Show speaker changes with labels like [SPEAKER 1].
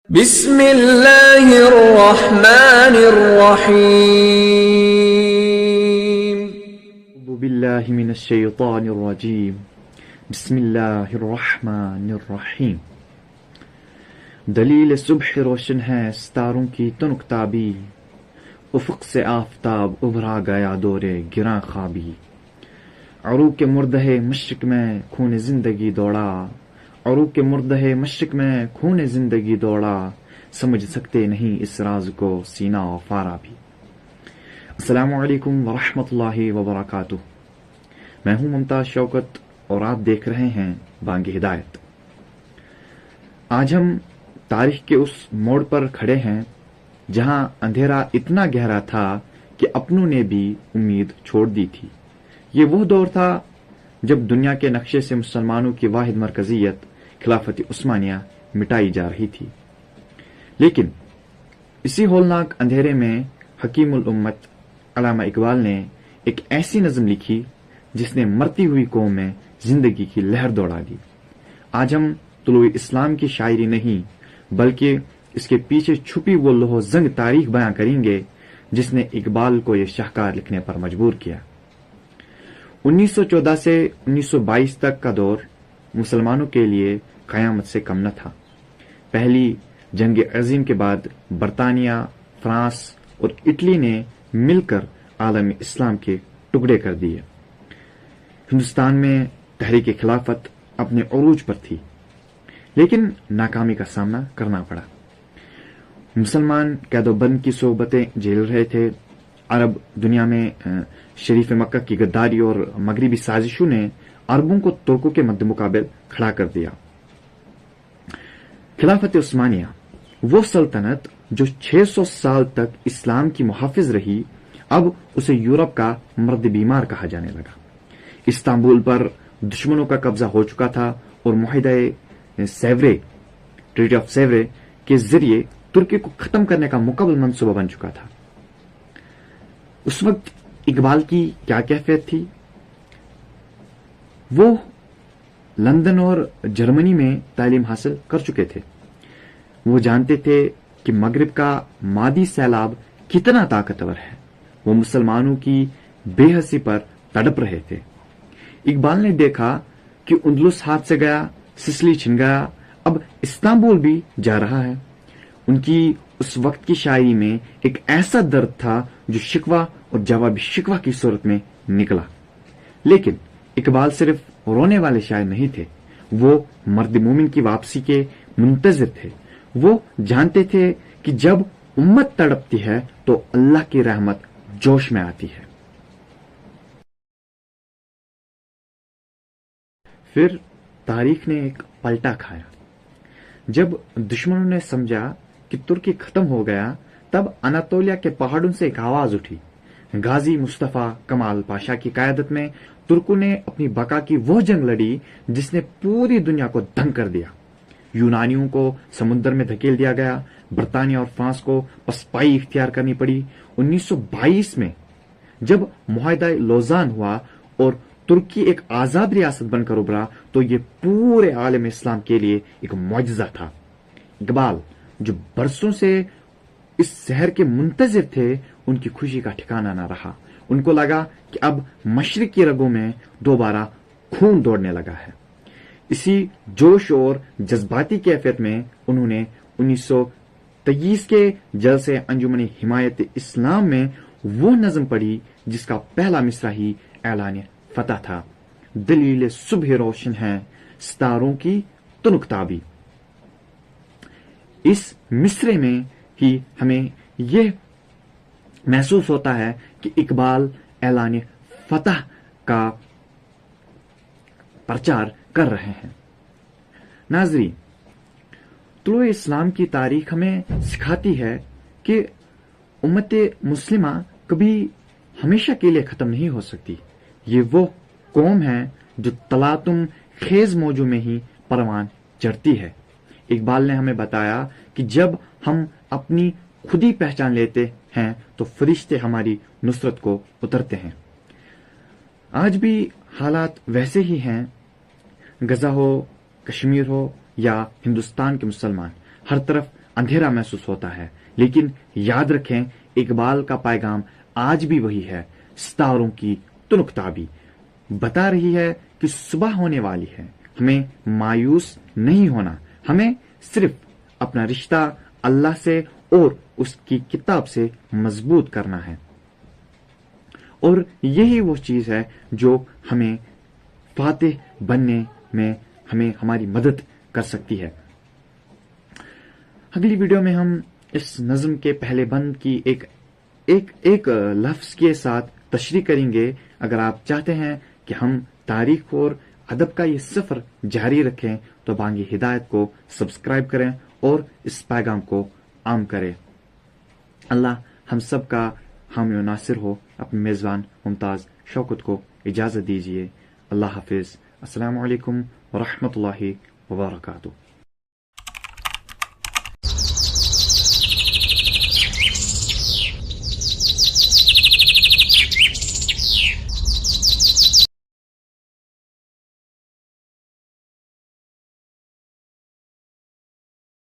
[SPEAKER 1] بسم اللہ الرحمن الرحیم
[SPEAKER 2] اعوذ باللہ من الشیطان الرجیم بسم اللہ الرحمن الرحیم۔ دلیل صبح روشن ہے ستاروں کی تنک تابی، افق سے آفتاب ابھرا گیا دورے گراں خوابی۔ عروق مردہ مشرق میں خون زندگی دوڑا، عروق مردہ مشرق میں خون زندگی دوڑا، سمجھ سکتے نہیں اس راز کو سینہ و فارا بھی۔ السلام علیکم ورحمۃ اللہ وبرکاتہ۔ میں ہوں ممتاز شوکت اور آپ دیکھ رہے ہیں بانگ ہدایت۔ آج ہم تاریخ کے اس موڑ پر کھڑے ہیں جہاں اندھیرا اتنا گہرا تھا کہ اپنوں نے بھی امید چھوڑ دی تھی۔ یہ وہ دور تھا جب دنیا کے نقشے سے مسلمانوں کی واحد مرکزیت خلافت عثمانیہ مٹائی جا رہی تھی، لیکن اسی ہولناک اندھیرے میں حکیم الامت علامہ اقبال نے ایک ایسی نظم لکھی جس نے مرتی ہوئی قوم میں زندگی کی لہر دوڑا دی۔ آج ہم طلوع اسلام کی شاعری نہیں بلکہ اس کے پیچھے چھپی وہ لوح زنگ تاریخ بیاں کریں گے جس نے اقبال کو یہ شاہکار لکھنے پر مجبور کیا۔ 1914 سے 1922 تک کا دور مسلمانوں کے لیے قیامت سے کم نہ تھا۔ پہلی جنگ عظیم کے بعد برطانیہ، فرانس اور اٹلی نے مل کر عالم اسلام کے ٹکڑے کر دیے۔ ہندوستان میں تحریک خلافت اپنے عروج پر تھی، لیکن ناکامی کا سامنا کرنا پڑا۔ مسلمان قید و بند کی صحبتیں جھیل رہے تھے۔ عرب دنیا میں شریف مکہ کی غداری اور مغربی سازشوں نے عربوں کو ترکوں کے مد مقابل کھڑا کر دیا۔ خلافت عثمانیہ، وہ سلطنت جو 600 سال تک اسلام کی محافظ رہی، اب اسے یورپ کا مرد بیمار کہا جانے لگا۔ استنبول پر دشمنوں کا قبضہ ہو چکا تھا اور معاہدہ سیورے، ٹریٹی آف سیورے کے ذریعے ترکی کو ختم کرنے کا مکمل منصوبہ بن چکا تھا۔ اس وقت اقبال کی کیا کیفیت تھی؟ وہ لندن اور جرمنی میں تعلیم حاصل کر چکے تھے۔ وہ جانتے تھے کہ مغرب کا مادی سیلاب کتنا طاقتور ہے۔ وہ مسلمانوں کی بے حسی پر تڑپ رہے تھے۔ اقبال نے دیکھا کہ اندلس ہاتھ سے گیا، سسلی چھن گیا، اب استنبول بھی جا رہا ہے۔ ان کی اس وقت کی شاعری میں ایک ایسا درد تھا جو شکوہ اور جواب شکوہ کی صورت میں نکلا۔ لیکن اقبال صرف رونے والے شاعر نہیں تھے، وہ مرد مومن کی واپسی کے منتظر تھے۔ وہ جانتے تھے کہ جب امت تڑپتی ہے تو اللہ کی رحمت جوش میں آتی ہے۔ پھر تاریخ نے ایک پلٹا کھایا۔ جب دشمنوں نے سمجھا کہ ترکی ختم ہو گیا، تب اناطولیہ کے پہاڑوں سے ایک آواز اٹھی۔ غازی مصطفیٰ کمال پاشا کی قیادت میں ترکوں نے اپنی بقا کی وہ جنگ لڑی جس نے پوری دنیا کو دنگ کر دیا۔ یونانیوں کو سمندر میں دھکیل دیا گیا، برطانیہ اور فرانس کو پسپائی اختیار کرنی پڑی۔ 1922 میں جب معاہدہ لوزان ہوا اور ترکی ایک آزاد ریاست بن کر ابھرا تو یہ پورے عالم اسلام کے لیے ایک معجزہ تھا۔ اقبال جو برسوں سے اس شہر کے منتظر تھے، ان کی خوشی کا ٹھکانہ نہ رہا۔ ان کو لگا کہ اب مشرق کی رگوں میں دوبارہ خون دوڑنے لگا ہے۔ اسی جوش اور جذباتی کیفیت میں انہوں نے 1923 کے جلسے انجمن حمایت اسلام میں وہ نظم پڑھی جس کا پہلا مصرع ہی اعلان فتح تھا: دلیل صبح روشن ہے ستاروں کی تنک تابی۔ اس مصرع میں ہی ہمیں یہ محسوس ہوتا ہے کہ اقبال اعلان فتح کا پرچار کر رہے ہیں۔ ناظرین، طلوع اسلام کی تاریخ ہمیں سکھاتی ہے کہ امت مسلمہ کبھی ہمیشہ کے لیے ختم نہیں ہو سکتی۔ یہ وہ قوم ہے جو تلاطم خیز موجوں میں ہی پروان چڑھتی ہے۔ اقبال نے ہمیں بتایا کہ جب ہم اپنی خودی پہچان لیتے ہیں تو فرشتے ہماری نصرت کو اترتے ہیں۔ آج بھی حالات ویسے ہی ہیں۔ غزہ ہو، کشمیر ہو یا ہندوستان کے مسلمان، ہر طرف اندھیرا محسوس ہوتا ہے، لیکن یاد رکھیں اقبال کا پیغام آج بھی وہی ہے۔ ستاروں کی تنک تابی بتا رہی ہے کہ صبح ہونے والی ہے۔ ہمیں مایوس نہیں ہونا، ہمیں صرف اپنا رشتہ اللہ سے اور اس کی کتاب سے مضبوط کرنا ہے، اور یہی وہ چیز ہے جو ہمیں فاتح بننے میں ہماری مدد کر سکتی ہے۔ اگلی ویڈیو میں ہم اس نظم کے پہلے بند کی ایک لفظ کے ساتھ تشریح کریں گے۔ اگر آپ چاہتے ہیں کہ ہم تاریخ اور ادب کا یہ سفر جاری رکھیں تو بانگی ہدایت کو سبسکرائب کریں اور اس پیغام کو عام کریں۔ اللہ ہم سب کا حامی و ناصر ہو۔ اپنے میزبان ممتاز شوکت کو اجازت دیجیے۔ اللہ حافظ۔ السلام علیکم ورحمۃ اللہ وبرکاتہ۔